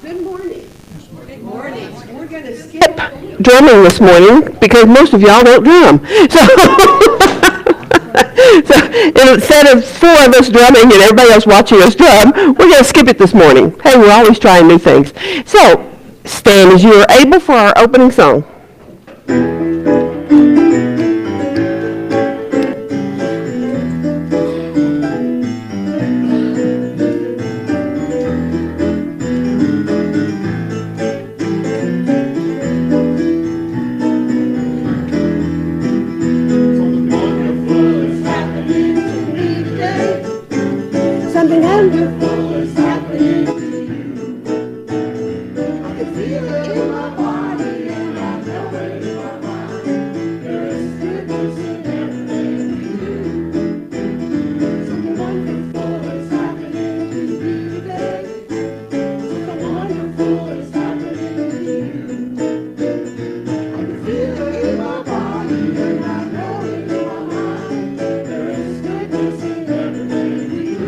Good morning. Good morning. We're going to skip drumming this morning because most of y'all don't drum. So instead of four of us drumming and everybody else watching us drum, we're going to skip it this morning. Hey, we're always trying new things. So stand as you are able for our opening song. Something wonderful is happening to you. I can feel it in my body and I know it in my mind. There is goodness in everything you do. Something wonderful is happening to me today. Something wonderful is happening to you. I can feel it in my body and I know it in my mind. There is goodness in everything you do.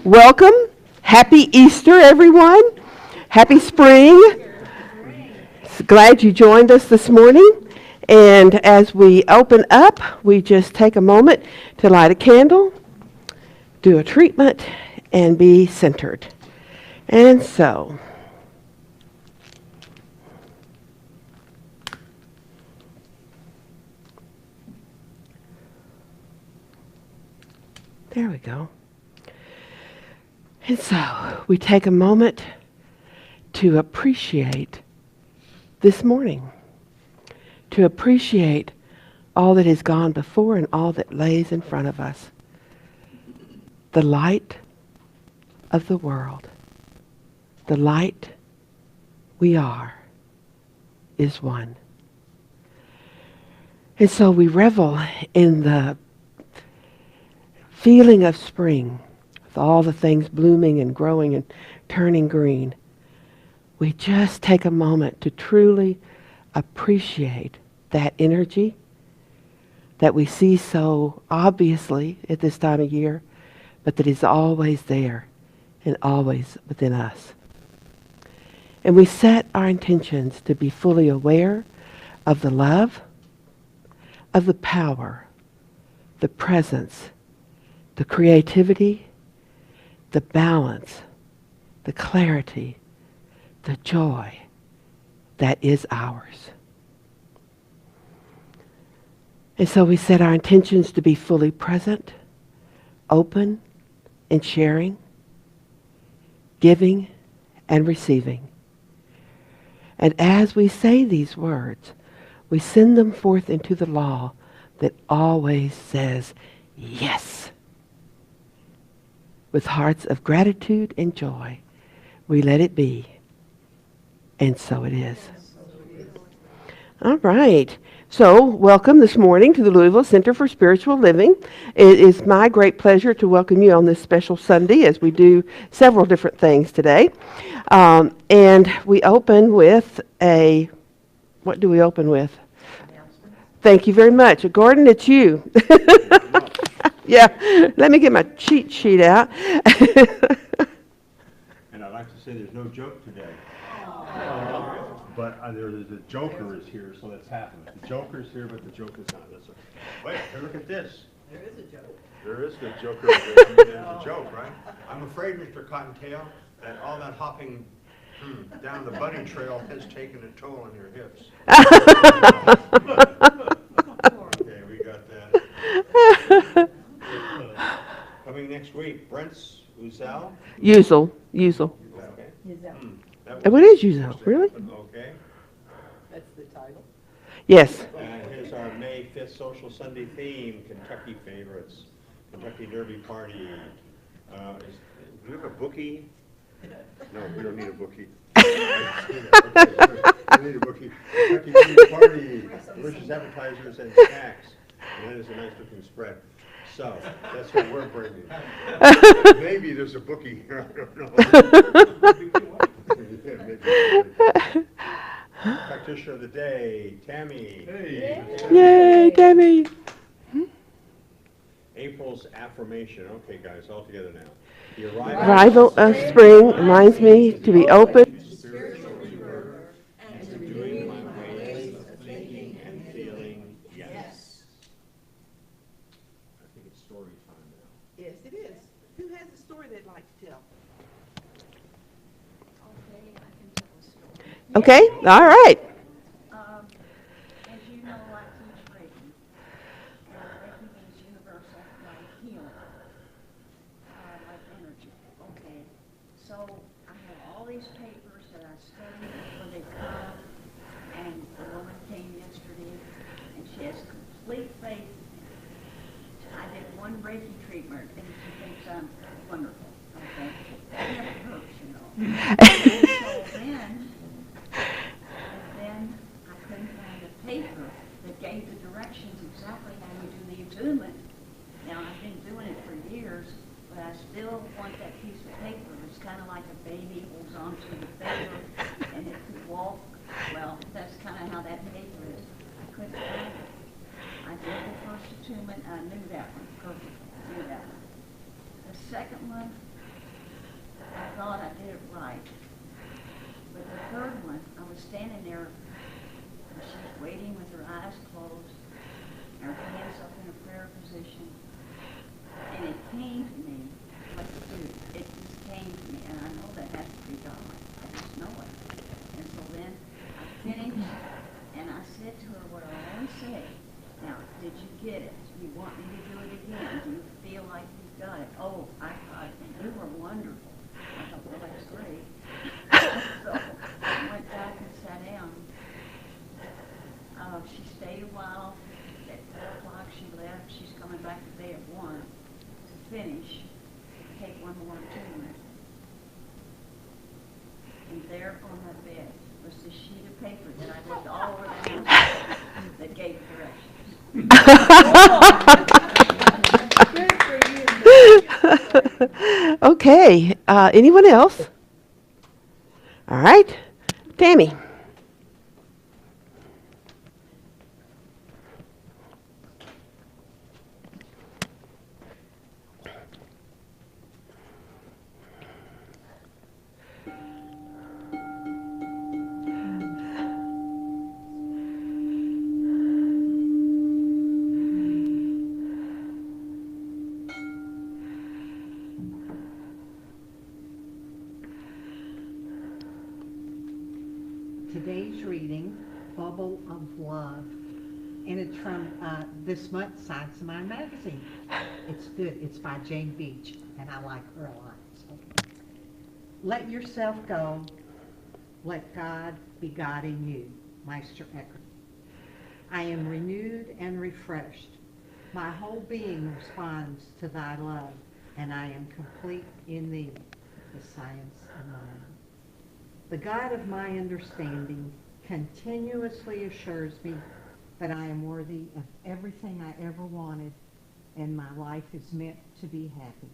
Welcome. Happy Easter, everyone. Happy spring. Glad you joined us this morning. And as we open up, we just take a moment to light a candle, do a treatment, and be centered. And so, there we go. And so we take a moment to appreciate this morning, to appreciate all that has gone before and all that lays in front of us. The light of the world, the light we are, is one. And so we revel in the feeling of spring, with all the things blooming and growing and turning green. We just take a moment to truly appreciate that energy that we see so obviously at this time of year, but that is always there and always within us. And we set our intentions to be fully aware of the love, of the power, the presence, the creativity, the balance, the clarity, the joy that is ours. And so we set our intentions to be fully present, open and sharing, giving and receiving. And as we say these words, we send them forth into the law that always says yes. With hearts of gratitude and joy, we let it be. And so it is. All right. So, welcome this morning to the Louisville Center for Spiritual Living. It is my great pleasure to welcome you on this special Sunday as we do several different things today. And we open with what do we open with? Thank you very much. Gordon, it's you. Yeah, let me get my cheat sheet out. And I'd like to say there's no joke today. But there's a joker is here, so that's happened. The joker's here, but the joke is not. Wait, look at this. There is a joke. There is the joker. There's a joke, right? I'm afraid, Mr. Cottontail, that all that hopping down the bunny trail has taken a toll on your hips. Okay, we got that. Coming next week, Brent's Uzel. Usual. Okay. What is Uzel? Really? Okay. That's the title. Yes. And here's our May 5th Social Sunday theme, Kentucky Favorites, Kentucky Derby Party. Do you have a bookie No, we don't need a bookie. Okay, we need a bookie. Kentucky Tea Party, delicious appetizers and snacks. And that is a nice looking spread. So, that's what we're bringing. Maybe there's a bookie here, I don't know. Yeah, maybe. Practitioner of the day, Tammy. Hey. Yay, Tammy. April's affirmation. Okay, guys, all together now. The Arrival of spring reminds me to be open. spiritual rebirth and to doing my ways of thinking and feeling yes. I think it's story time now. Yes, it is. Who has a story they'd like to tell? Okay, I can tell a story. Okay, all right. As you know, I teach Reiki. And Reiki means universal life healing, like energy. Okay, so I have all these papers that I study before they come, and the woman came yesterday, and she has complete faith in me. I did one Reiki treatment, and she thinks I'm wonderful. Okay, that never hurts, you know. And then I couldn't find a paper that gave the directions exactly how you do the attunement. Now, I've been doing it for years, but I still want that piece of paper. It's kind of like a baby holds onto the paper and it could walk. Well, that's kind of how that paper is. I couldn't find it. I did the first attunement, and I knew that one perfectly. I knew that one. The second one, I thought I did it right. But the third one, I was standing there, and she was waiting with her eyes closed, and her hands up in a prayer position. And it came to me what to do. It just came to me, and I know that has to be God. I just know it. And so then I finished, and I said to her what I always say. Now, did you get it? Do you want me to do it again? Do you feel like you've got it? Oh, I got it, and you were wonderful. I thought, well, that's great. So I went back and sat down. She stayed a while. At 4 o'clock she left. She's coming back today at 1 to finish, take one more attunement. And there on her bed was this sheet of paper that I looked all over the house that gave directions. Okay, anyone else? All right, Tammy. Today's reading, Bubble of Love, and it's from this month's Science of Mind magazine. It's good. It's by Jane Beach, and I like her a lot. So. Let yourself go. Let God be God in you. Meister Eckhart. I am renewed and refreshed. My whole being responds to thy love, and I am complete in thee. The Science of Mind. The God of my understanding continuously assures me that I am worthy of everything I ever wanted, and my life is meant to be happy.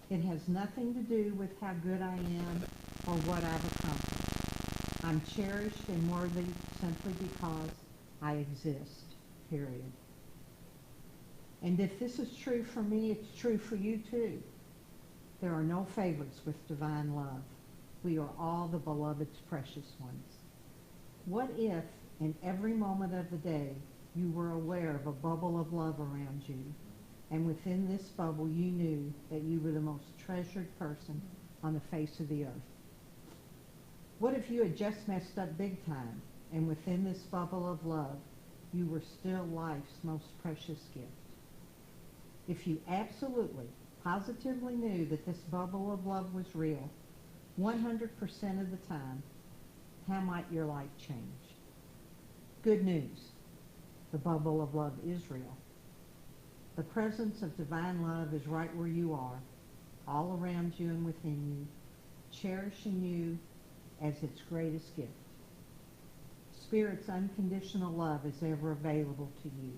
It has nothing to do with how good I am or what I've accomplished. I'm cherished and worthy simply because I exist, period. And if this is true for me, it's true for you too. There are no favorites with divine love. We are all the beloved's precious ones. What if, in every moment of the day, you were aware of a bubble of love around you, and within this bubble you knew that you were the most treasured person on the face of the earth? What if you had just messed up big time, and within this bubble of love, you were still life's most precious gift? If you absolutely, positively knew that this bubble of love was real, 100% of the time, how might your life change? Good news. The bubble of love is real. The presence of divine love is right where you are, all around you and within you, cherishing you as its greatest gift. Spirit's unconditional love is ever available to you,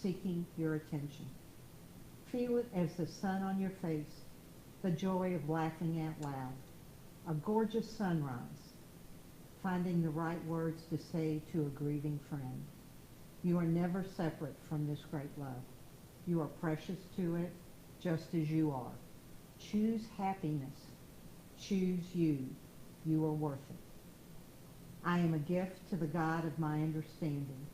seeking your attention. Feel it as the sun on your face, the joy of laughing out loud, a gorgeous sunrise, finding the right words to say to a grieving friend. You are never separate from this great love. You are precious to it, just as you are. Choose happiness. Choose you. You are worth it. I am a gift to the God of my understanding.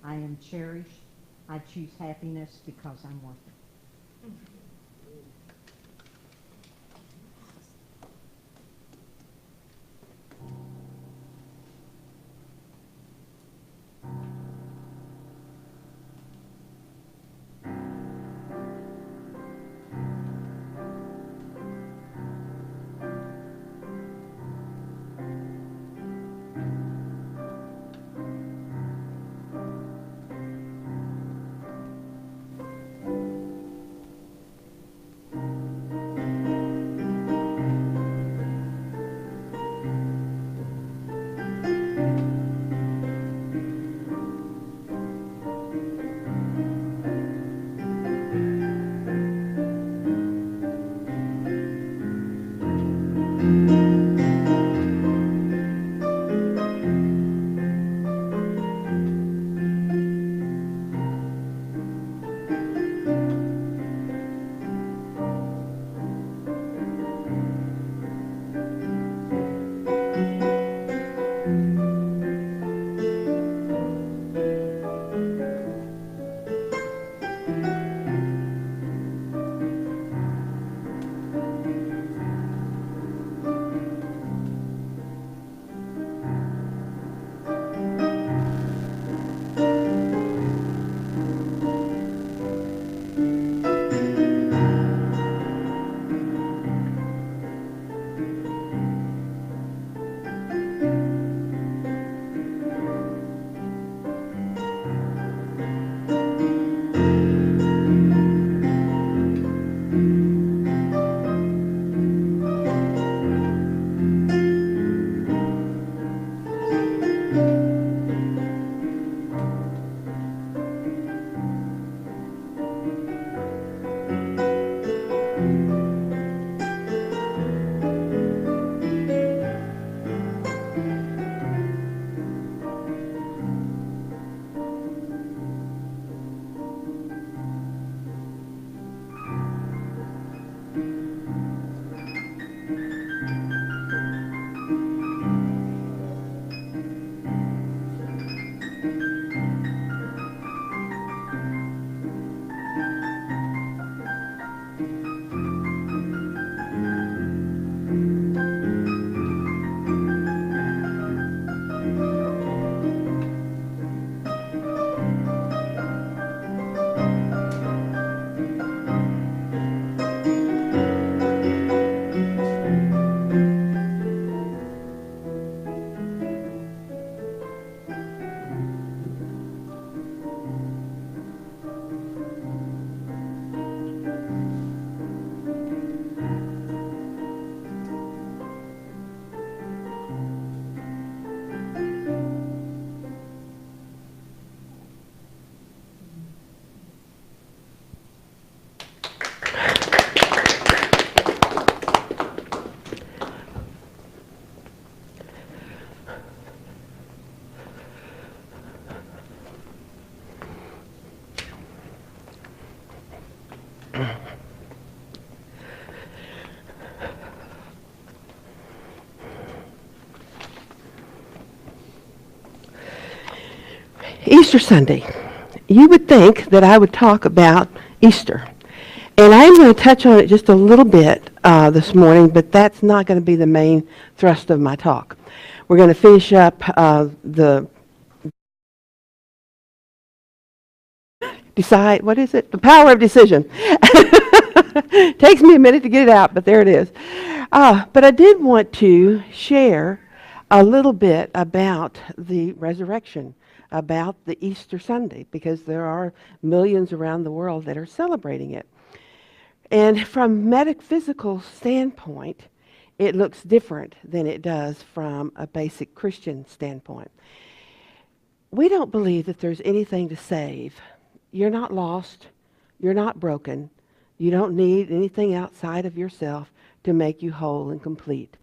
I am cherished. I choose happiness because I'm worth it. Easter Sunday. You would think that I would talk about Easter. And I'm going to touch on it just a little bit this morning, but that's not going to be the main thrust of my talk. We're going to finish up the power of decision. Takes me a minute to get it out, but there it is. But I did want to share a little bit about the resurrection, about the Easter Sunday, because there are millions around the world that are celebrating it. And from metaphysical standpoint, it looks different than it does from a basic Christian standpoint. We don't believe that there's anything to save. You're not lost. You're not broken. You don't need anything outside of yourself to make you whole and complete.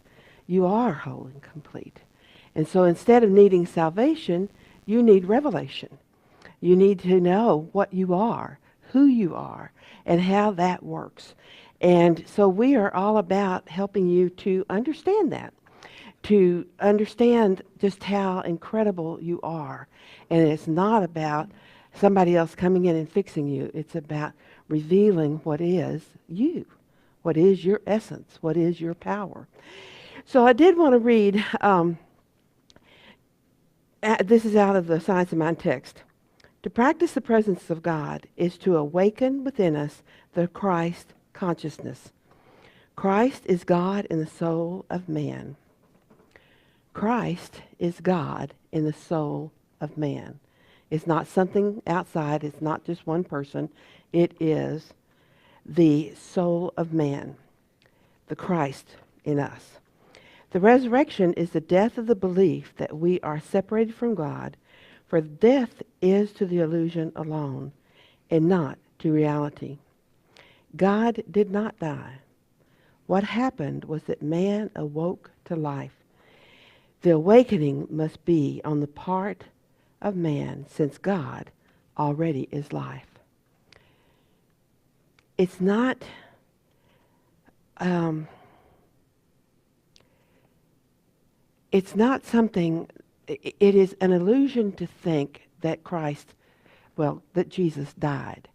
You are whole and complete. And so instead of needing salvation, you need revelation. You need to know what you are, who you are, and how that works. And so we are all about helping you to understand that, to understand just how incredible you are. And it's not about somebody else coming in and fixing you. It's about revealing what is you, what is your essence, what is your power. So I did want to read, this is out of the Science of Mind text. To practice the presence of God is to awaken within us the Christ consciousness. Christ is God in the soul of man. Christ is God in the soul of man. It's not something outside. It's not just one person. It is the soul of man, the Christ in us. The resurrection is the death of the belief that we are separated from God, for death is to the illusion alone and not to reality. God did not die. What happened was that man awoke to life. The awakening must be on the part of man, since God already is life. It's not something, it is an illusion to think that that Jesus died.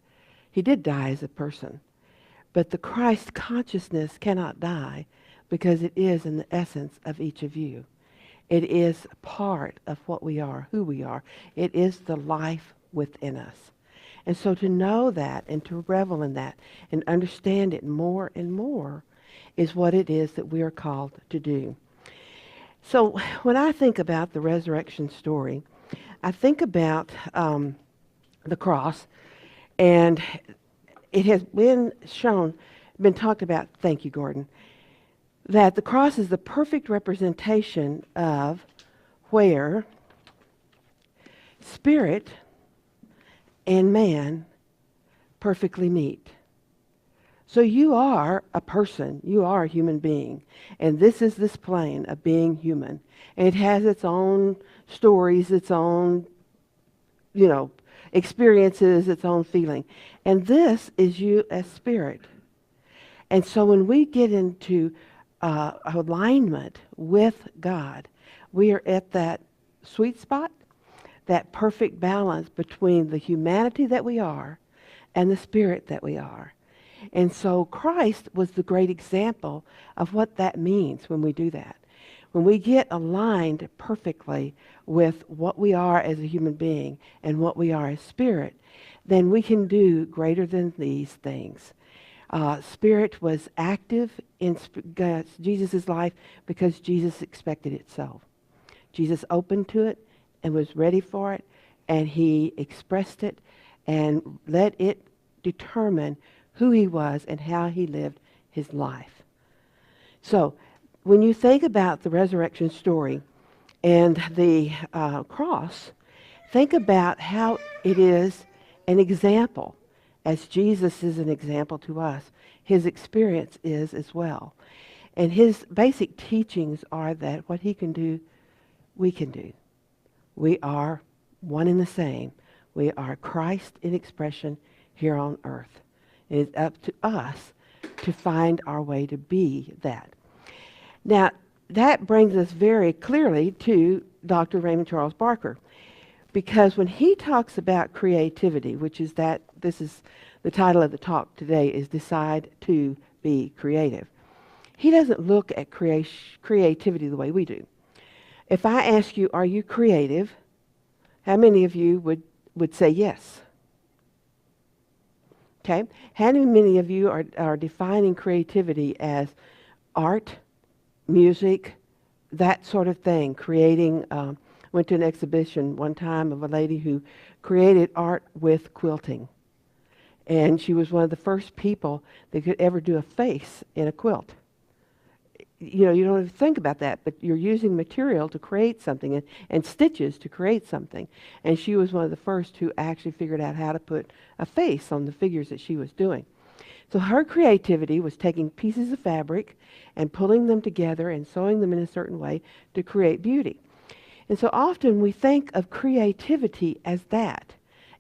He did die as a person. But the Christ consciousness cannot die because it is in the essence of each of you. It is part of what we are, who we are. It is the life within us. And so to know that and to revel in that and understand it more and more is what it is that we are called to do. So when I think about the resurrection story, I think about the cross, and it has been talked about, thank you, Gordon, that the cross is the perfect representation of where spirit and man perfectly meet. So you are a person, you are a human being, and this is this plane of being human. And it has its own stories, its own, experiences, its own feeling. And this is you as spirit. And so when we get into alignment with God, we are at that sweet spot, that perfect balance between the humanity that we are and the spirit that we are. And so Christ was the great example of what that means when we do that. When we get aligned perfectly with what we are as a human being and what we are as spirit, then we can do greater than these things. Spirit was active in Jesus' life because Jesus expected it so. Jesus opened to it and was ready for it, and he expressed it and let it determine who he was and how he lived his life. So when you think about the resurrection story and the cross, think about how it is an example. As Jesus is an example to us, his experience is as well. And his basic teachings are that what he can do, we can do. We are one and the same. We are Christ in expression here on earth. It is up to us to find our way to be that. Now, that brings us very clearly to Dr. Raymond Charles Barker. Because when he talks about creativity, which is this is the title of the talk today, is Decide to Be Creative. He doesn't look at creativity the way we do. If I ask you, are you creative? How many of you would say yes? Okay. How many of you are defining creativity as art, music, that sort of thing, creating... went to an exhibition one time of a lady who created art with quilting. And she was one of the first people that could ever do a face in a quilt. you know, you don't even think about that, but you're using material to create something and stitches to create something. And she was one of the first who actually figured out how to put a face on the figures that she was doing. So her creativity was taking pieces of fabric and pulling them together and sewing them in a certain way to create beauty. And so often we think of creativity as that,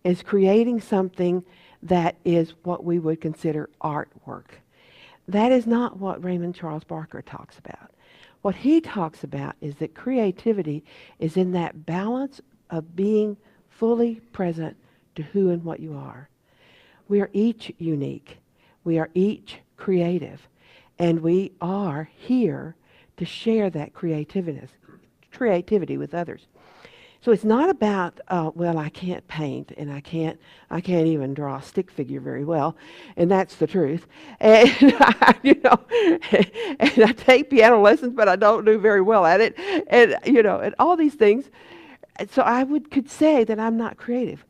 as creating something that is what we would consider artwork. That is not what Raymond Charles Barker talks about. What he talks about is that creativity is in that balance of being fully present to who and what you are. We are each unique. We are each creative. And we are here to share that creativity with others. So it's not about, well, I can't paint and I can't even draw a stick figure very well, and that's the truth. And you know, and I take piano lessons, but I don't do very well at it, and you know, and all these things. So I could say that I'm not creative,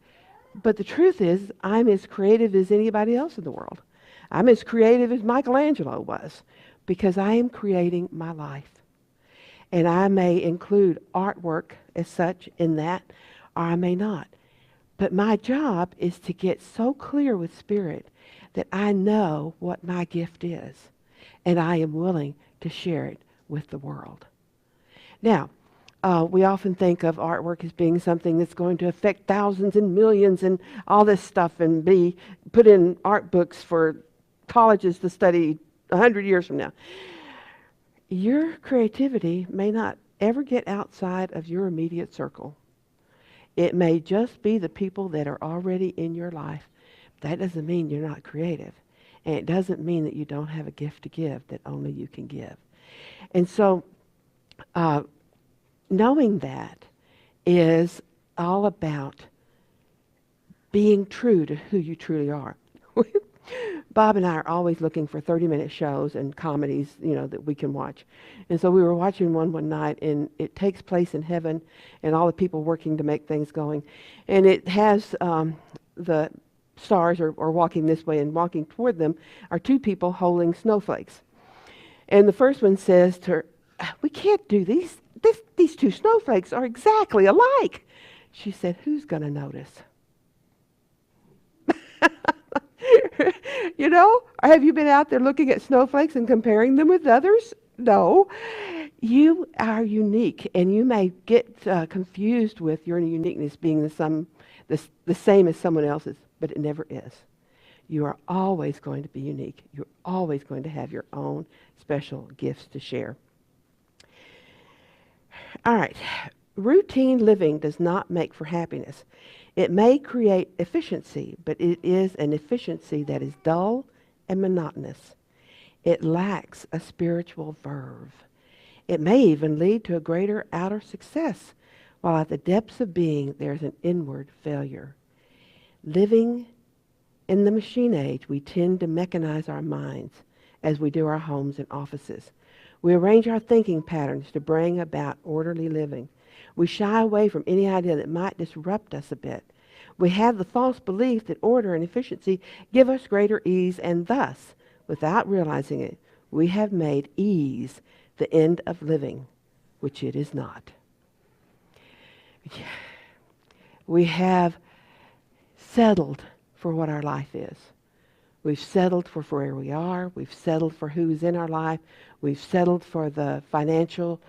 but the truth is, I'm as creative as anybody else in the world. I'm as creative as Michelangelo was, because I am creating my life. And I may include artwork as such in that, or I may not. But my job is to get so clear with Spirit that I know what my gift is, and I am willing to share it with the world. Now, we often think of artwork as being something that's going to affect thousands and millions and all this stuff and be put in art books for colleges to study 100 years from now. Your creativity may not ever get outside of your immediate circle. It may just be the people that are already in your life. That doesn't mean you're not creative. And it doesn't mean that you don't have a gift to give that only you can give. And so knowing that is all about being true to who you truly are. Bob and I are always looking for 30-minute shows and comedies, you know, that we can watch. And so we were watching one night, and it takes place in heaven, and all the people working to make things going. And it has the stars are walking this way, and walking toward them are two people holding snowflakes. And the first one says to her, "We can't do these. These two snowflakes are exactly alike." She said, "Who's going to notice?" You know, have you been out there looking at snowflakes and comparing them with others? No. You are unique, and you may get confused with your uniqueness being the same as someone else's, but it never is. You are always going to be unique. You're always going to have your own special gifts to share. All right. Routine living does not make for happiness. It may create efficiency, but it is an efficiency that is dull and monotonous. It lacks a spiritual verve. It may even lead to a greater outer success, while at the depths of being there's an inward failure. Living in the machine age, we tend to mechanize our minds as we do our homes and offices. We arrange our thinking patterns to bring about orderly living. We shy away from any idea that might disrupt us a bit. We have the false belief that order and efficiency give us greater ease, and thus, without realizing it, we have made ease the end of living, which it is not. We have settled for what our life is. We've settled for where we are. We've settled for who's in our life. We've settled for the financial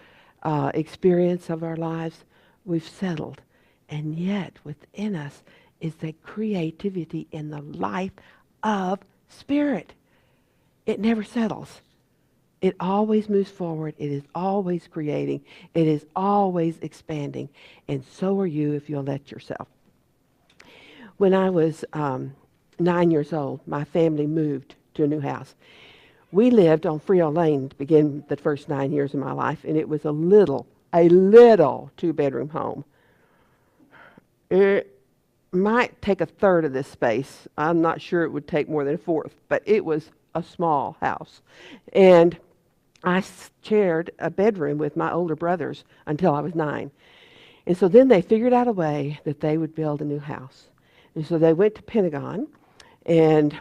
experience of our lives. We've settled. And yet within us is the creativity in the life of Spirit. It never settles. It always moves forward. It is always creating. It is always expanding. And so are you if you'll let yourself. When I was 9 years old, my family moved to a new house. We lived on Frio Lane to begin the first 9 years of my life, and it was a little two-bedroom home. It might take a third of this space. I'm not sure it would take more than a fourth, but it was a small house. And I shared a bedroom with my older brothers until I was 9. And so then they figured out a way that they would build a new house. And so they went to Pentagon,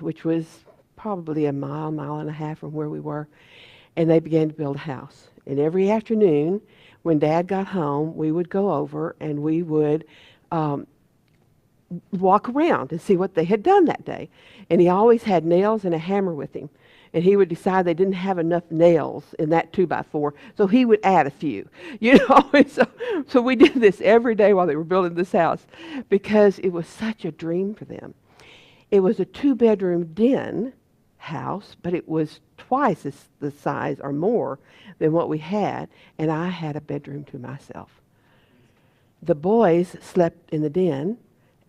which was probably a mile and a half from where we were. and they began to build a house. And every afternoon, when Dad got home, we would go over and we would walk around and see what they had done that day. And he always had nails and a hammer with him. And he would decide they didn't have enough nails in that 2x4, so he would add a few. And so we did this every day while they were building this house because it was such a dream for them. It was a 2-bedroom den house, but it was twice the size or more than what we had, and I had a bedroom to myself. The boys slept in the den,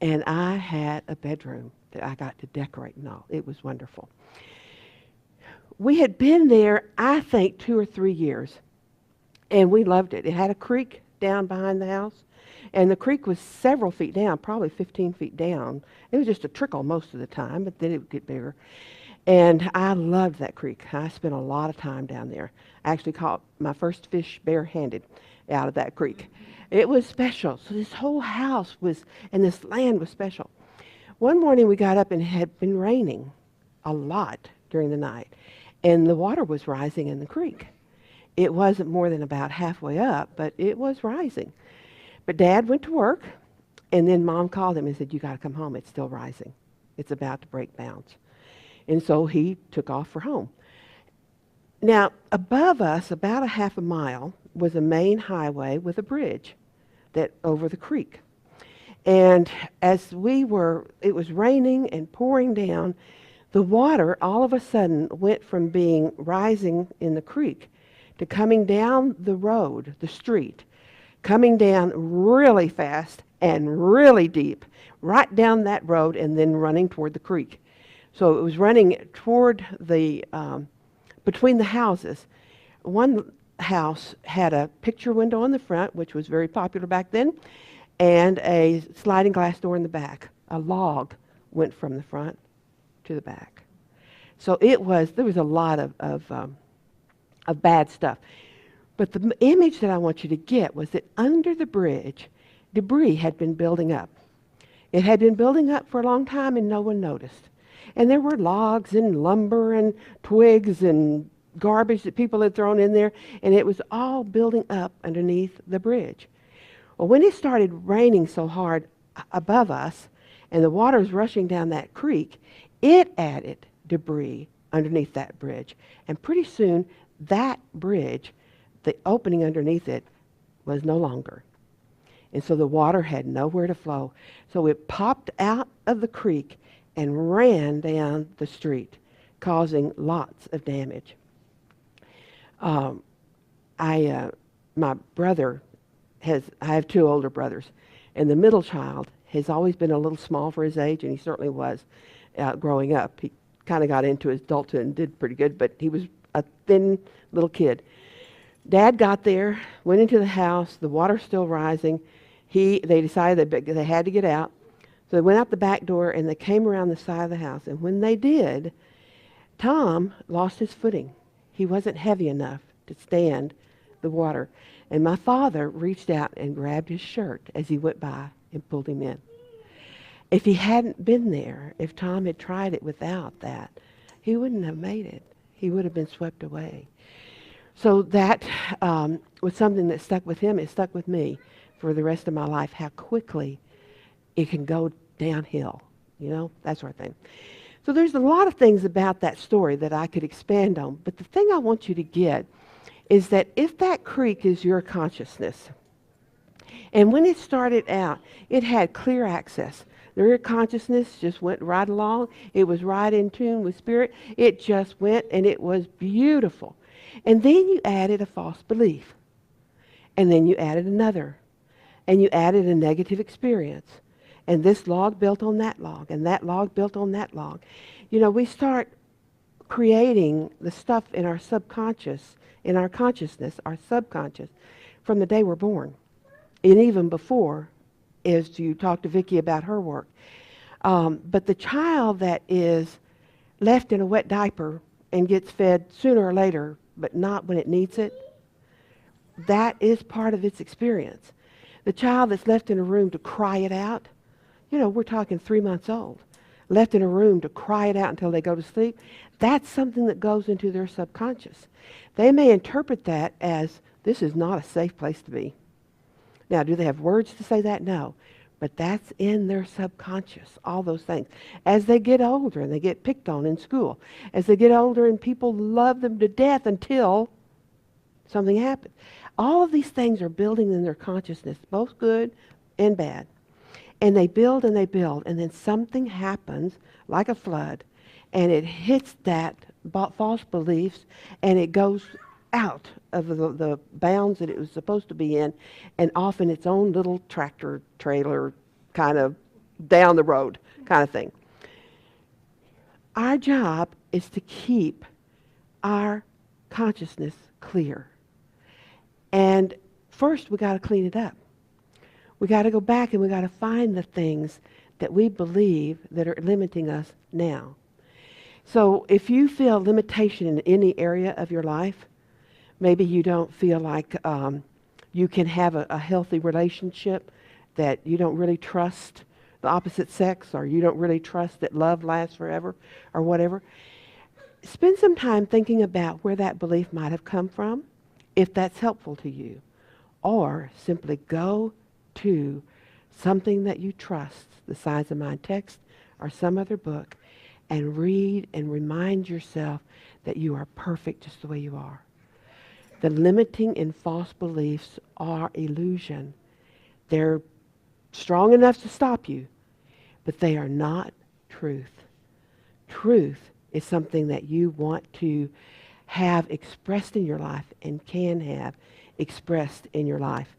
and I had a bedroom that I got to decorate and all. It was wonderful. We had been there, I think, 2 or 3 years, and we loved it. It had a creek down behind the house, and the creek was several feet down, probably 15 feet down. It was just a trickle most of the time, but then it would get bigger. And I loved that creek. I spent a lot of time down there. I actually caught my first fish barehanded out of that creek. It was special. So this whole house was, and this land was special. One morning we got up and it had been raining a lot during the night, and the water was rising in the creek. It wasn't more than about halfway up, but it was rising. But Dad went to work, and then Mom called him and said, "You got to come home. It's still rising. It's about to break bounds." And so he took off for home. Now, above us, about a half a mile, was a main highway with a bridge that over the creek. And as it was raining and pouring down, the water all of a sudden went from being rising in the creek to coming down the road, the street, coming down really fast and really deep, right down that road and then running toward the creek. So it was running toward between the houses. One house had a picture window on the front, which was very popular back then, and a sliding glass door in the back. A log went from the front to the back. So there was a lot of bad stuff. But the image that I want you to get was that under the bridge, debris had been building up. It had been building up for a long time and no one noticed. And there were logs and lumber and twigs and garbage that people had thrown in there, and it was all building up underneath the bridge. Well, when it started raining so hard above us and the water was rushing down that creek, it added debris underneath that bridge. And pretty soon, that bridge, the opening underneath it, was no longer. And so the water had nowhere to flow. So it popped out of the creek and ran down the street, causing lots of damage. My brother I have 2 older brothers, and the middle child has always been a little small for his age, and he certainly was growing up. He kind of got into his adulthood and did pretty good, but he was a thin little kid. Dad got there, went into the house, the water's still rising. They decided they had to get out. So they went out the back door and they came around the side of the house. And when they did, Tom lost his footing. He wasn't heavy enough to stand the water. And my father reached out and grabbed his shirt as he went by and pulled him in. If he hadn't been there, if Tom had tried it without that, he wouldn't have made it. He would have been swept away. So that was something that stuck with him. It stuck with me for the rest of my life, how quickly it can go downhill, that sort of thing. So there's a lot of things about that story that I could expand on, but the thing I want you to get is that if that creek is your consciousness, and when it started out, it had clear access. Your consciousness just went right along. It was right in tune with spirit. It just went, and it was beautiful. And then you added a false belief. And then you added another. And you added a negative experience. And this log built on that log, and that log built on that log. We start creating the stuff in our subconscious, in our consciousness, our subconscious, from the day we're born. And even before, as you talk to Vicki about her work. But the child that is left in a wet diaper and gets fed sooner or later, but not when it needs it, that is part of its experience. The child that's left in a room to cry it out, we're talking 3 months old. left in a room to cry it out until they go to sleep, that's something that goes into their subconscious. They may interpret that as, this is not a safe place to be. Now, do they have words to say that? No. But that's in their subconscious, all those things. As they get older and they get picked on in school, as they get older and people love them to death until something happens. All of these things are building in their consciousness, both good and bad. And they build, and then something happens, like a flood, and it hits that false beliefs, and it goes out of the bounds that it was supposed to be in, and off in its own little tractor trailer, kind of down the road kind of thing. Our job is to keep our consciousness clear. And first, we got to clean it up. We got to go back and we got to find the things that we believe that are limiting us now. So if you feel limitation in any area of your life, maybe you don't feel like you can have a healthy relationship, that you don't really trust the opposite sex, or you don't really trust that love lasts forever, or whatever. Spend some time thinking about where that belief might have come from, if that's helpful to you. Or simply go to something that you trust, the Signs of Mind text or some other book, and read and remind yourself that you are perfect just the way you are. The limiting and false beliefs are illusion. They're strong enough to stop you, but they are not truth. Truth is something that you want to have expressed in your life and can have expressed in your life.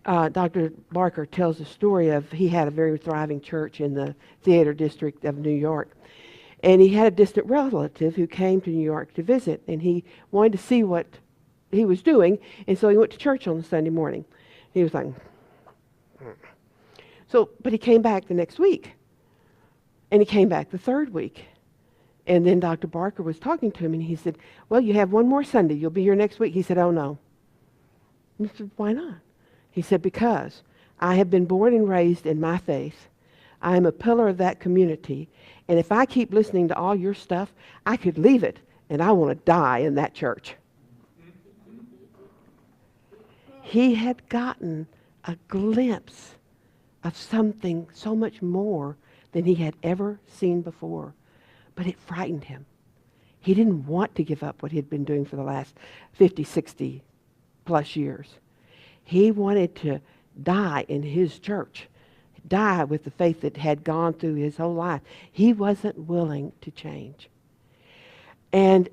Dr. Barker tells a story of, he had a very thriving church in the theater district of New York. And he had a distant relative who came to New York to visit, and he wanted to see what he was doing, and so he went to church on the Sunday morning. He was like, but he came back the next week, and he came back the third week. And then Dr. Barker was talking to him, and he said, well, you have one more Sunday. You'll be here next week. He said, oh, no. He said, why not? He said, because I have been born and raised in my faith. I am a pillar of that community. And if I keep listening to all your stuff, I could leave it, and I want to die in that church. He had gotten a glimpse of something so much more than he had ever seen before. But it frightened him. He didn't want to give up what he had been doing for the last 50, 60 plus years. He wanted to die in his church, die with the faith that had gone through his whole life. He wasn't willing to change. And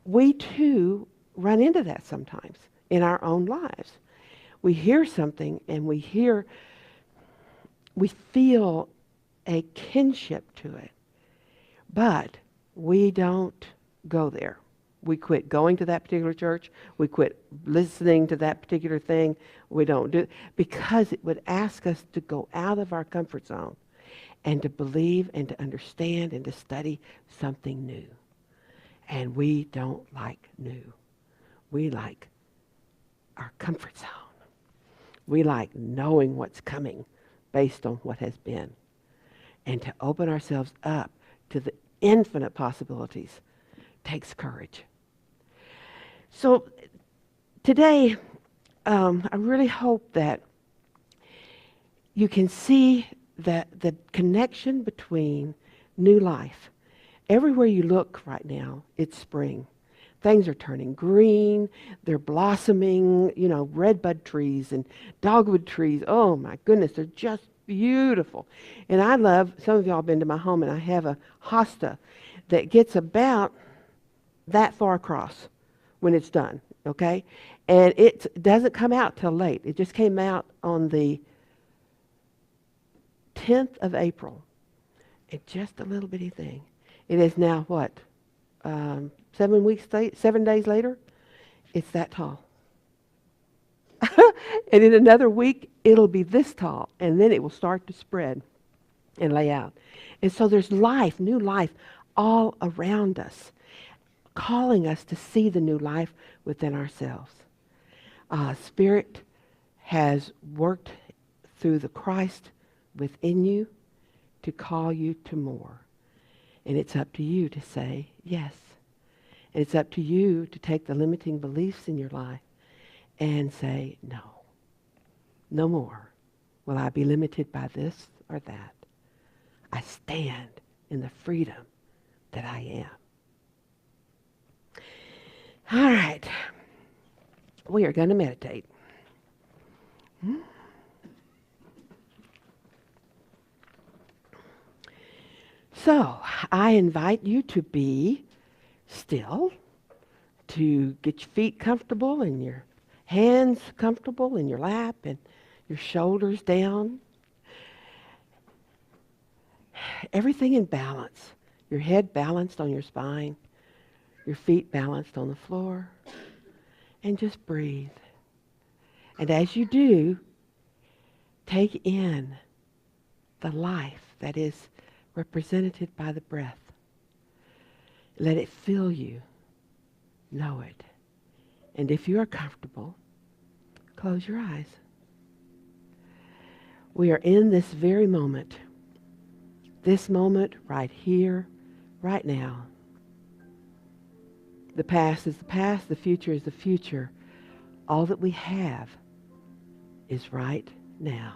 we too run into that sometimes in our own lives. We hear something and we feel a kinship to it. But we don't go there. We quit going to that particular church. We quit listening to that particular thing. We don't do it because it would ask us to go out of our comfort zone and to believe and to understand and to study something new. And we don't like new. We like our comfort zone. We like knowing what's coming based on what has been. And to open ourselves up to the infinite possibilities takes courage. So today, I really hope that you can see that the connection between new life. Everywhere you look right now, it's spring. Things are turning green. They're blossoming, redbud trees and dogwood trees. Oh my goodness, they're just beautiful. And I love, some of y'all have been to my home, and I have a hosta that gets about that far across when it's done, okay? And it doesn't come out till late. It just came out on the 10th of April. It's just a little bitty thing. It is now what? 7 days later? It's that tall. And in another week, it'll be this tall, and then it will start to spread and lay out. And so there's life, new life, all around us, calling us to see the new life within ourselves. Spirit has worked through the Christ within you to call you to more. And it's up to you to say yes. And it's up to you to take the limiting beliefs in your life and say, no, no more will I be limited by this or that. I stand in the freedom that I am. All right. We are going to meditate. So, I invite you to be still, to get your feet comfortable and your hands comfortable in your lap and your shoulders down. Everything in balance. Your head balanced on your spine, your feet balanced on the floor, and just breathe. And as you do, take in the life that is represented by the breath. Let it fill you. Know it. And if you are comfortable, close your eyes. We are in this very moment. This moment right here, right now. The past is the past. The future is the future. All that we have is right now.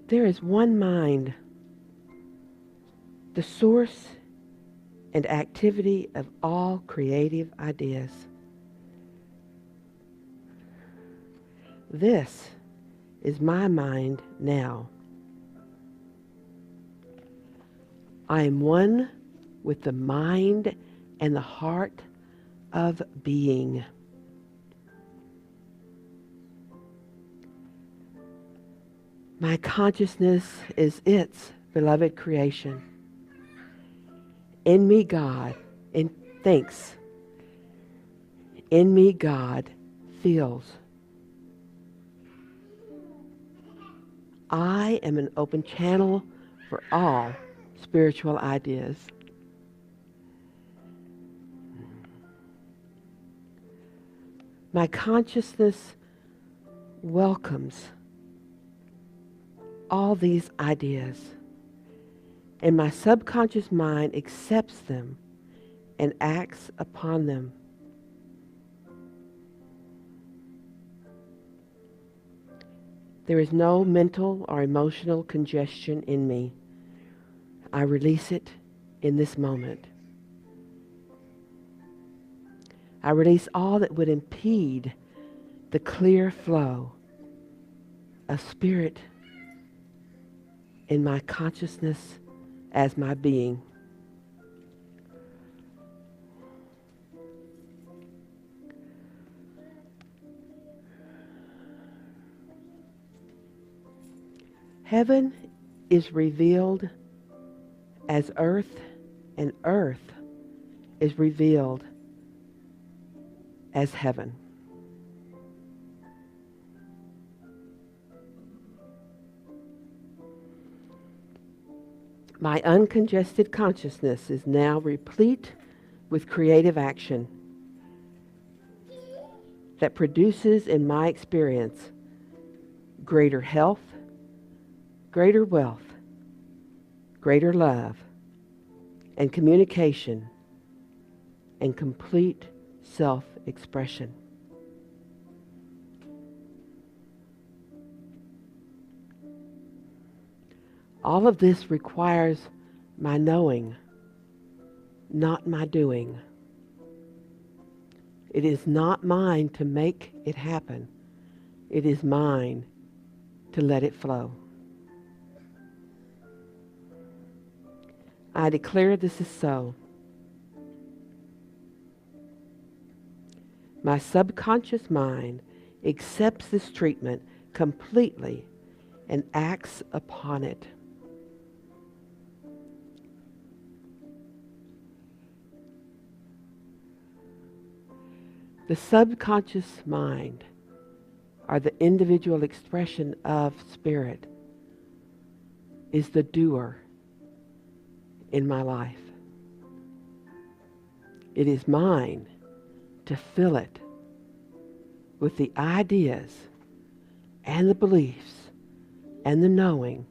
There is one mind, the source and activity of all creative ideas. This is my mind now. I am one with the mind and the heart of being. My consciousness is its beloved creation. In me, God, thinks. In me, God feels. I am an open channel for all spiritual ideas. My consciousness welcomes all these ideas, and my subconscious mind accepts them and acts upon them. There is no mental or emotional congestion in me. I release it in this moment. I release all that would impede the clear flow of spirit in my consciousness as my being. Heaven is revealed as earth, and earth is revealed as heaven. My uncongested consciousness is now replete with creative action that produces in my experience greater health, greater wealth, greater love, and communication, and complete self-expression. All of this requires my knowing, not my doing. It is not mine to make it happen. It is mine to let it flow. I declare this is so. My subconscious mind accepts this treatment completely and acts upon it. The subconscious mind, or the individual expression of spirit, is the doer in my life. It is mine to fill it with the ideas and the beliefs and the knowing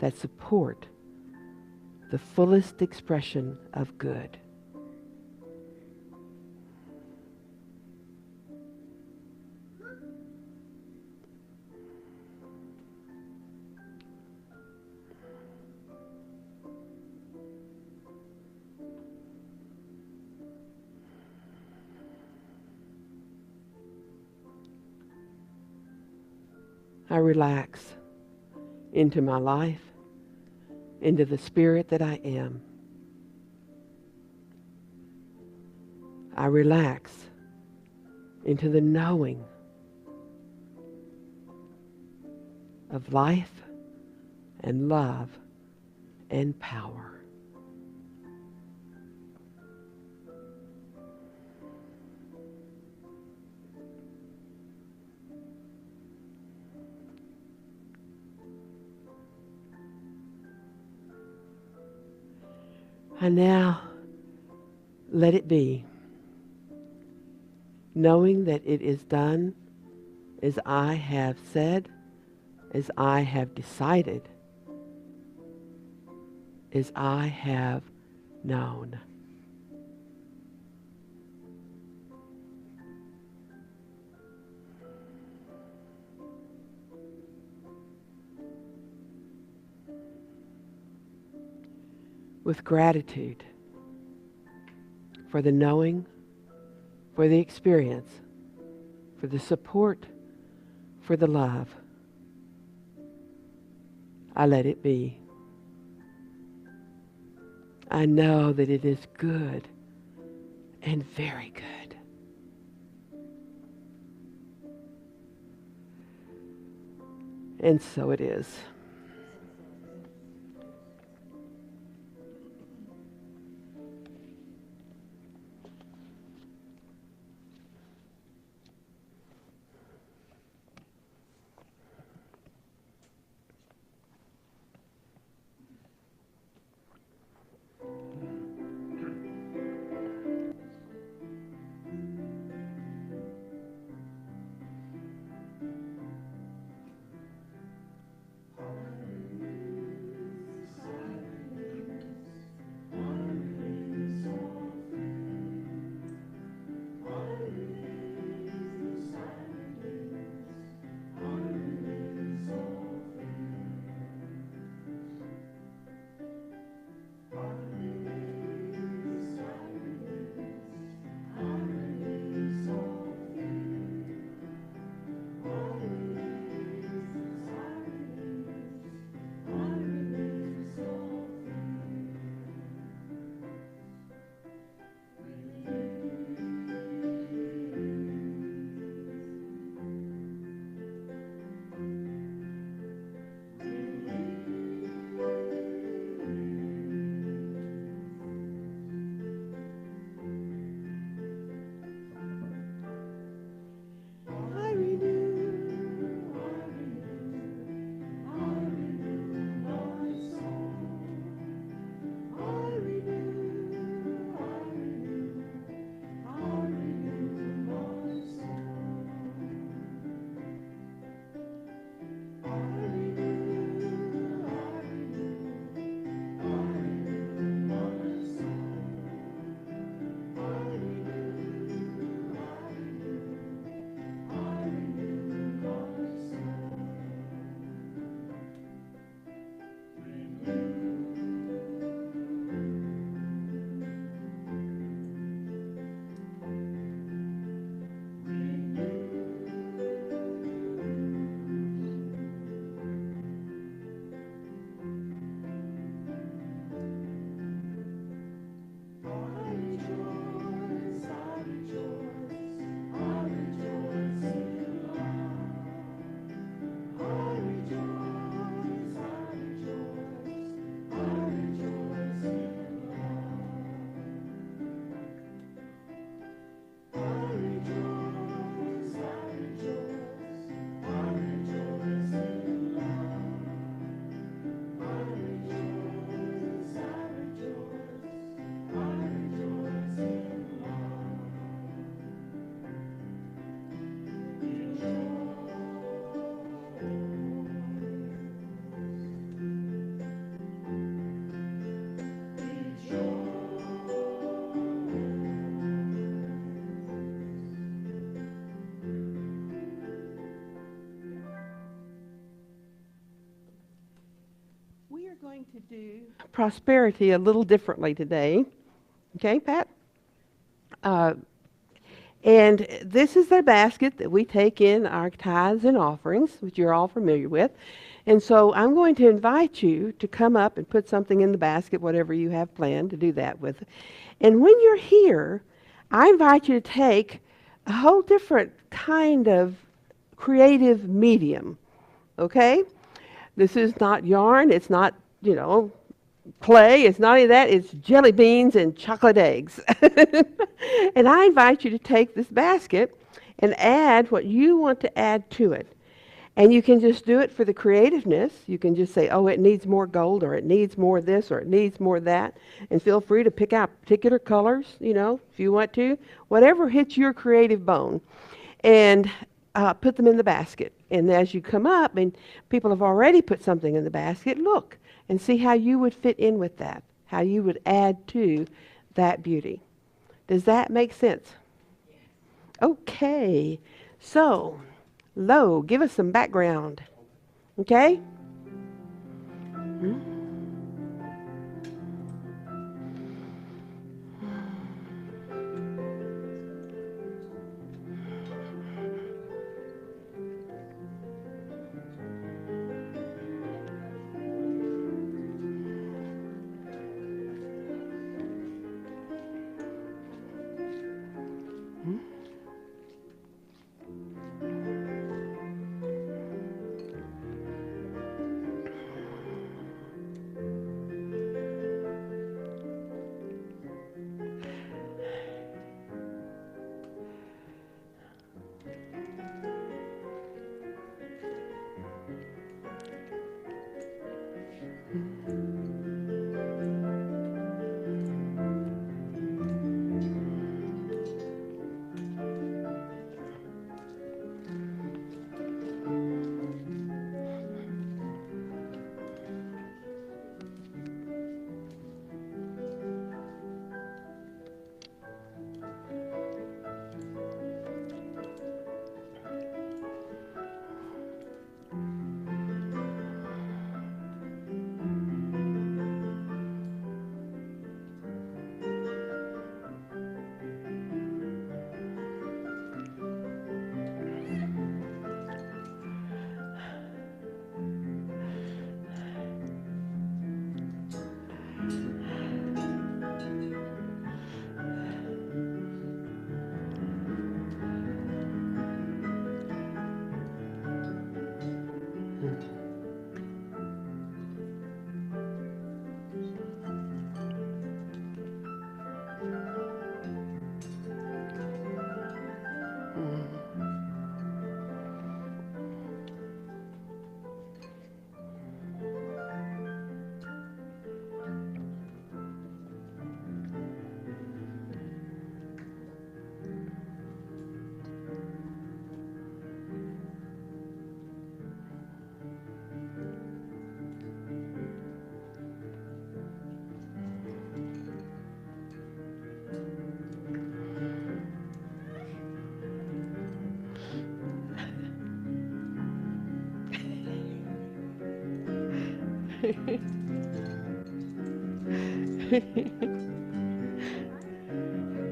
that support the fullest expression of good. I relax into my life, into the spirit that I am. I relax into the knowing of life and love and power. And now, let it be, knowing that it is done as I have said, as I have decided, as I have known. With gratitude for the knowing, for the experience, for the support, for the love, I let it be. I know that it is good and very good. And so it is. going to do prosperity a little differently today. Okay, Pat? And this is the basket that we take in our tithes and offerings, which you're all familiar with. And so I'm going to invite you to come up and put something in the basket, whatever you have planned to do that with. And when you're here, I invite you to take a whole different kind of creative medium. Okay? This is not yarn. It's not, clay. It's not any of that. It's jelly beans and chocolate eggs. And I invite you to take this basket and add what you want to add to it. And you can just do it for the creativeness. You can just say, oh, it needs more gold, or it needs more this, or it needs more that. And feel free to pick out particular colors, if you want to. Whatever hits your creative bone. And put them in the basket. And as you come up, and people have already put something in the basket, look and see how you would fit in with that, how you would add to that beauty. Does that make sense? Yes. Okay. So, Lo, give us some background. Okay?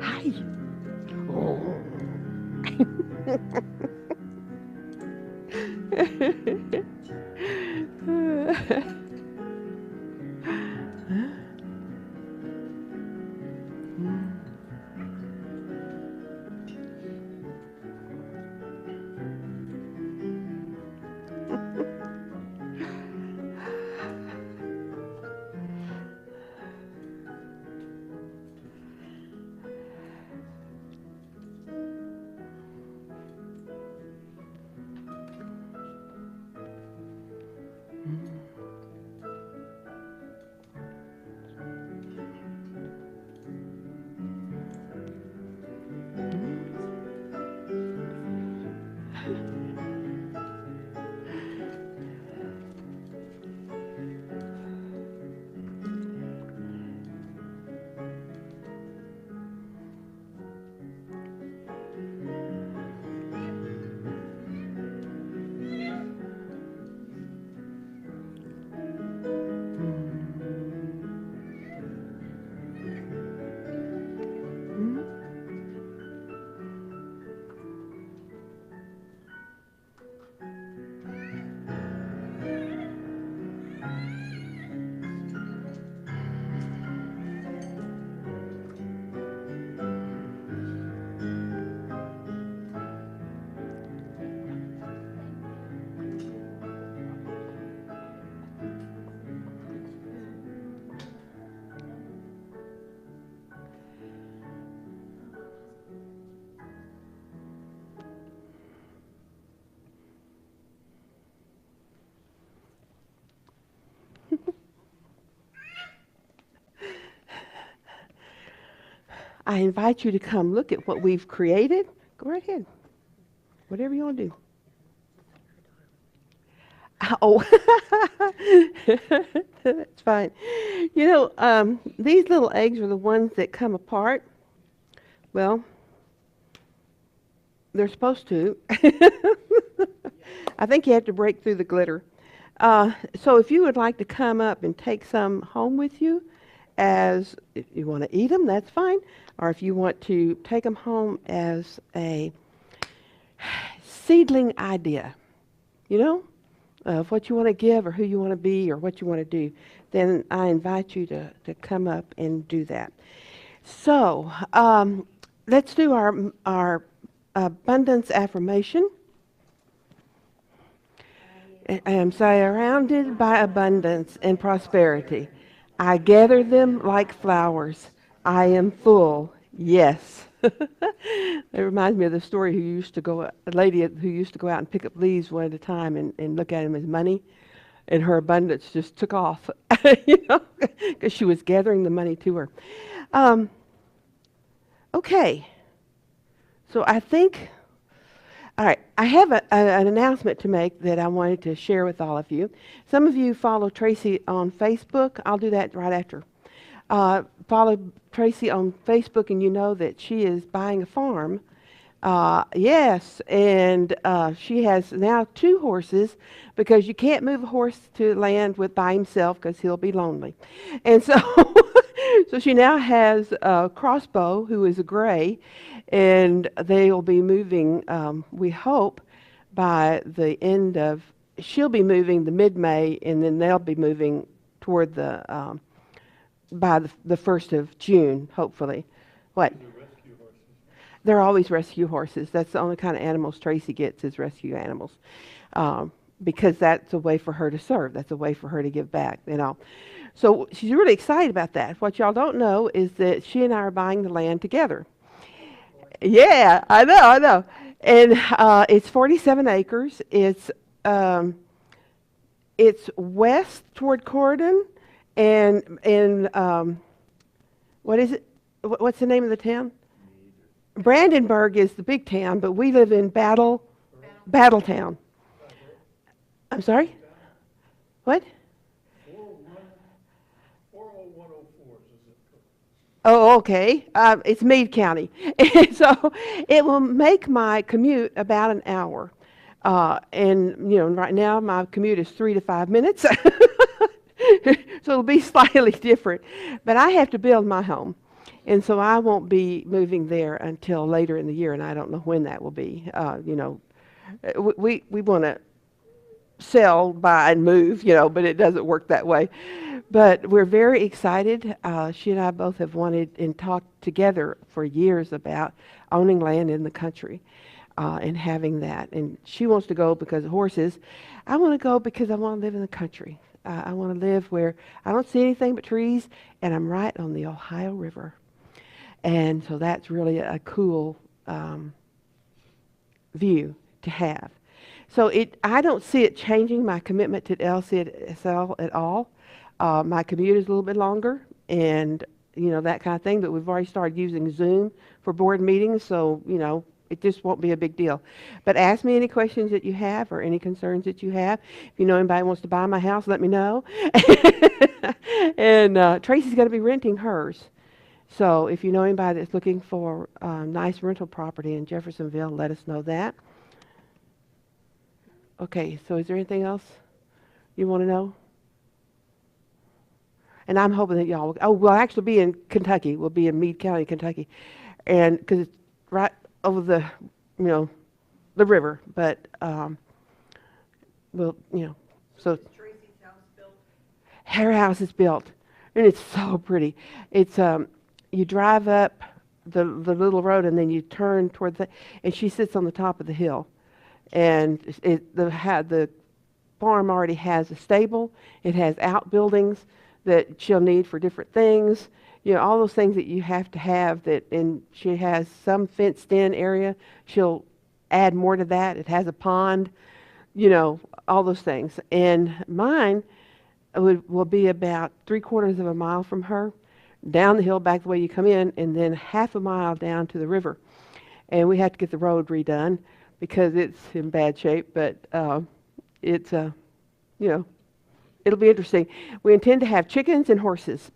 Hi. Oh. I invite you to come look at what we've created. Go right ahead. Whatever you want to do. Oh, that's fine. You know, these little eggs are the ones that come apart. Well, they're supposed to. I think you have to break through the glitter. So if you would like to come up and take some home with you, as if you want to eat them, that's fine. Or if you want to take them home as a seedling idea, you know, of what you want to give or who you want to be or what you want to do, then I invite you to come up and do that. So let's do our abundance affirmation. I am surrounded by abundance and prosperity. I gather them like flowers. I am full. Yes. It reminds me of the story a lady who used to go out and pick up leaves one at a time and look at them as money, and her abundance just took off, you know, because she was gathering the money to her. Okay. So I think, all right, I have an announcement to make that I wanted to share with all of you. Some of you follow Tracy on Facebook. I'll do that right after. Follow Tracy on Facebook, and you know that she is buying a farm. Yes, and she has now 2 horses, because you can't move a horse to land by himself because he'll be lonely. And so, so she now has a Crossbow, who is a gray, and they will be moving, we hope, by the end of, she'll be moving the mid-May, and then they'll be moving toward by the 1st of June, hopefully. What? They're always rescue horses. That's the only kind of animals Tracy gets, is rescue animals, because that's a way for her to serve. That's a way for her to give back, you know. So she's really excited about that. What y'all don't know is that she and I are buying the land together. Yeah, I know. And it's 47 acres. It's west toward Corydon, and what is it? What's the name of the town? Brandenburg is the big town, but we live in Battletown. I'm sorry? What? 40104 is the zip code. Oh, okay. It's Meade County. So it will make my commute about an hour. And, you know, right now my commute is 3 to 5 minutes. So it'll be slightly different. But I have to build my home. And so I won't be moving there until later in the year, and I don't know when that will be. You know, we want to sell, buy, and move, you know, but it doesn't work that way. But we're very excited. She and I both have wanted and talked together for years about owning land in the country and having that. And she wants to go because of horses. I want to go because I want to live in the country. I want to live where I don't see anything but trees, and I'm right on the Ohio River. And so that's really a cool view to have. So I don't see it changing my commitment to LCSL at all. My commute is a little bit longer, and you know, that kind of thing. But we've already started using Zoom for board meetings, so you know, it just won't be a big deal. But ask me any questions that you have or any concerns that you have. If you know anybody wants to buy my house, let me know. And Tracy's going to be renting hers. So if you know anybody that's looking for nice rental property in Jeffersonville, let us know that. Okay, so is there anything else you want to know? And I'm hoping that y'all will, we'll actually be in Kentucky. We'll be in Meade County, Kentucky. And because it's right over the, you know, the river. But we'll, you know, so. Is Tracy's house built? Her house is built, and it's so pretty. It's you drive up the little road, and then you turn toward and she sits on the top of the hill, and the farm already has a stable. It has outbuildings that she'll need for different things. You know, all those things that you have to have. And she has some fenced-in area. She'll add more to that. It has a pond. You know, all those things. And mine will be about 3/4 of a mile from her. down the hill back the way you come in, and then half a mile down to the river. And we had to get the road redone because it's in bad shape, but it's, you know, it'll be interesting. We intend to have chickens and horses.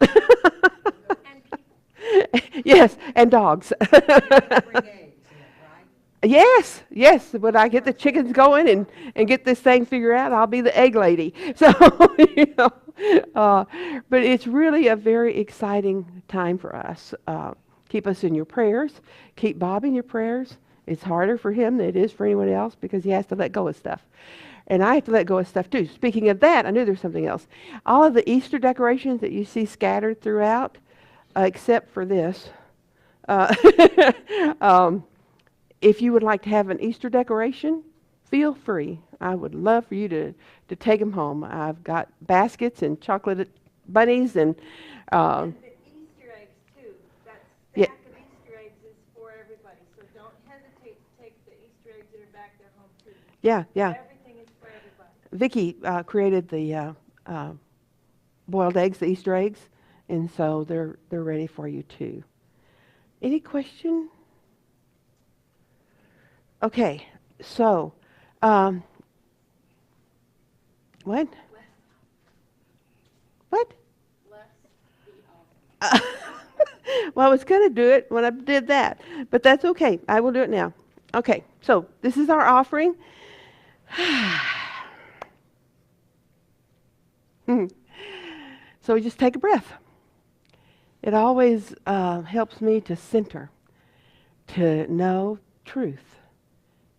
Yes, and dogs. Bring eggs in, right? Yes, yes. When I get the chickens going and get this thing figured out, I'll be the egg lady. So, you know, but it's really a very exciting time for us. Keep us in your prayers. Keep Bob in your prayers. It's harder for him than it is for anyone else because he has to let go of stuff. And I have to let go of stuff too. Speaking of that, I knew there's something else. All of the Easter decorations that you see scattered throughout, except for this, if you would like to have an Easter decoration, feel free. I would love for you to take them home. I've got baskets and chocolate bunnies and And the Easter eggs too. That Yeah. stack of Easter eggs is for everybody, so don't hesitate to take the Easter eggs that are back there home too. yeah. Everything is for everybody. Vicki created the boiled eggs, the Easter eggs, and so they're ready for you too. Any question? Okay, so what? What? Well, I was going to do it when I did that, but that's okay. I will do it now. Okay, so this is our offering. So just take a breath. It always helps me to center, to know truth,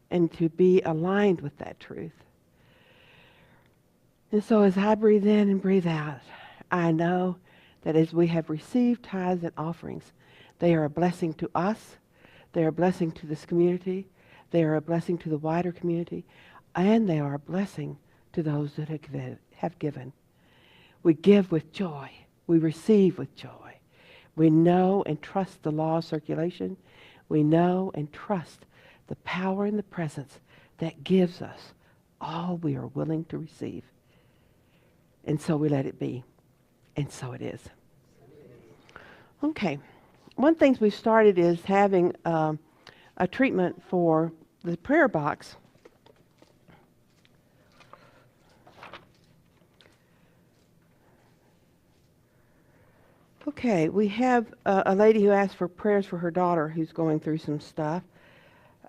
and to be aligned with that truth. And so as I breathe in and breathe out, I know that as we have received tithes and offerings, they are a blessing to us, they are a blessing to this community, they are a blessing to the wider community, and they are a blessing to those that have given. We give with joy. We receive with joy. We know and trust the law of circulation. We know and trust the power and the presence that gives us all we are willing to receive. And so we let it be. And so it is. Okay. One thing we've started is having a treatment for the prayer box. Okay, we have a lady who asked for prayers for her daughter who's going through some stuff.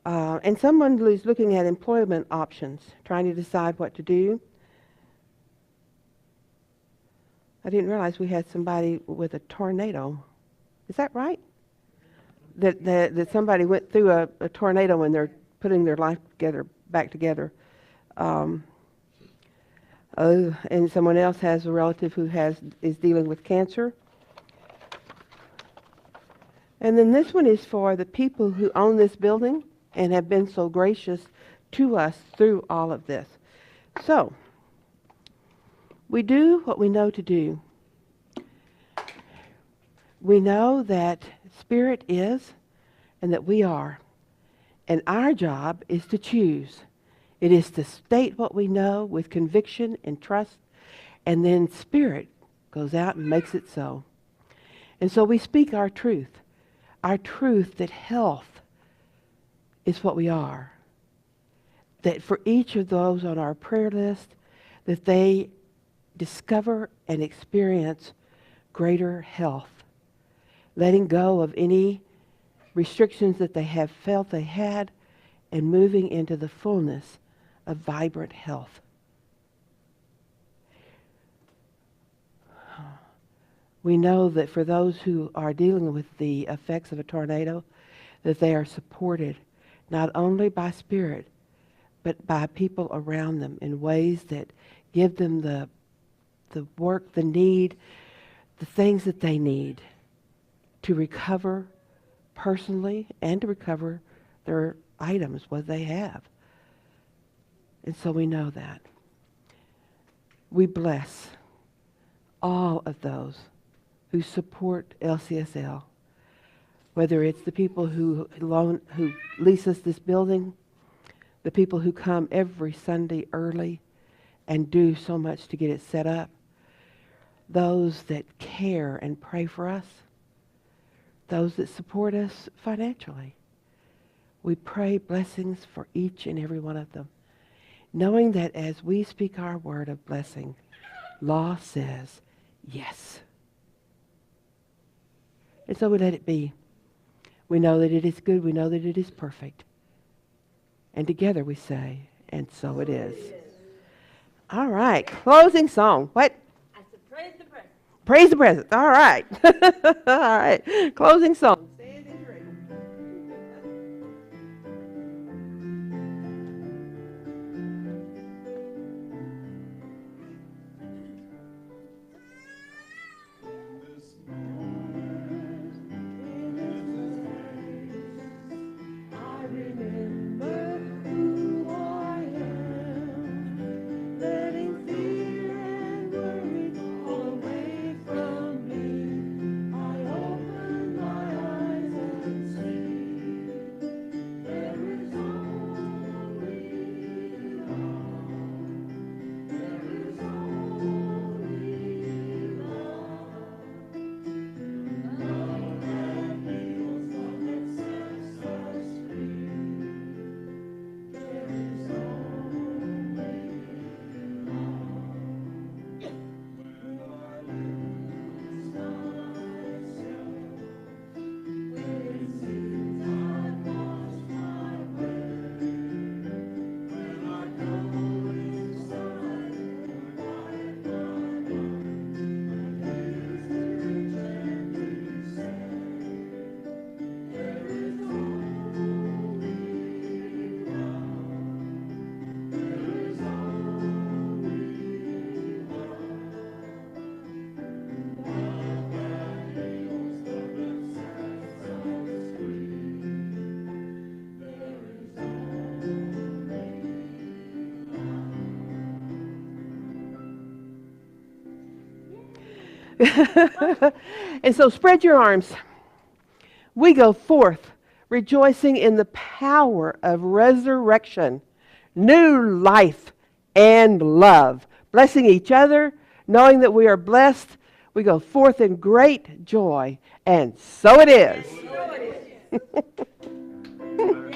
And someone who's looking at employment options, trying to decide what to do. I didn't realize we had somebody with a tornado. Is that right? That somebody went through a tornado and they're putting their life back together. And someone else has a relative who is dealing with cancer. And then this one is for the people who own this building and have been so gracious to us through all of this. So, we do what we know to do. We know that Spirit is and that we are. And our job is to choose. It is to state what we know with conviction and trust, and then Spirit goes out and makes it so. And so we speak our truth that health is what we are. That for each of those on our prayer list, that they discover and experience greater health, letting go of any restrictions that they have felt they had, and moving into the fullness of vibrant health. We know that for those who are dealing with the effects of a tornado, that they are supported not only by Spirit, but by people around them in ways that give them the work, the need, the things that they need to recover personally and to recover their items, what they have. And so we know that. We bless all of those who support LCSL, whether it's the people who lease us this building, the people who come every Sunday early and do so much to get it set up, those that care and pray for us, those that support us financially. We pray blessings for each and every one of them, knowing that as we speak our word of blessing, law says yes. And so we let it be. We know that it is good. We know that it is perfect. And together we say, and so it is. All right. Closing song. What? I said, praise the present. Praise the present. All right. All right. Closing song. Stand and drink. I remember who I am, letting fear and worry all away from me. I open my eyes and see there is only love. There is only love. Love that heals, love that sets us free. There is only And so spread your arms. We go forth rejoicing in the power of resurrection, new life, and love. Blessing each other, knowing that we are blessed. We go forth in great joy. And so it is. All right.